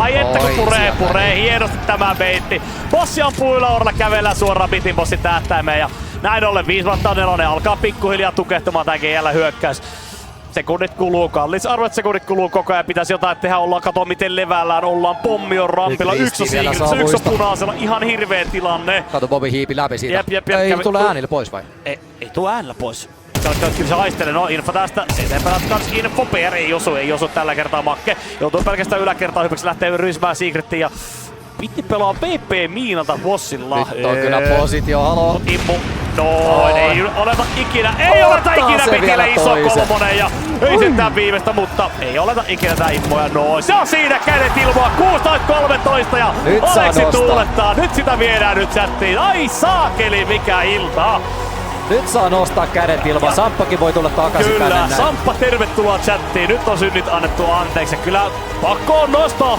Ai että kun puree hienosti tämä beitti. Bossi ampuu yläoralla, kävellään suoraan bitin bossin tähtäimeen ja näin ollen 5-4 alkaa pikkuhiljaa tukehtumaan tää GL hyökkäys. Sekunnit kuluu, kallis arvet sekunnit kuluu koko ajan, pitäisi jotain tehdä, kato miten levällään ollaan, pommi on rampilla, yksi on siigrissä, yksi on punaisella, ihan hirveä tilanne. Kato Bobby hiipi läpi siitä. Jep, ei tule äänillä pois vai? Ei tule äänillä pois. Kyllä se haistelee, no info tästä, eteenpäin kans info PR ei osu tällä kertaa Makke. Joutuu pelkästään yläkertaan hypäksi, lähtee ryhmään Secretiin ja Pitti pelaa PP Miinalta bossilla. Nyt on kyllä positio, haloo. Immu, ei oleta ikinä Pitille iso kolmonen ja ei sentään viimeistä, mutta ei oleta ikinä tää immoja. No se on siinä kädet ilmaa, 16-13 ja Aleksi tuulettaa. Nyt sitä viedään nyt chattiin. Ai saakeli mikä ilta! Nyt saa nostaa kädet ilman. Samppakin voi tulla takaisin tänne. Kyllä, Samppa tervetuloa chattiin. Nyt on synnit annettu anteeksi. Kyllä pakko on nostaa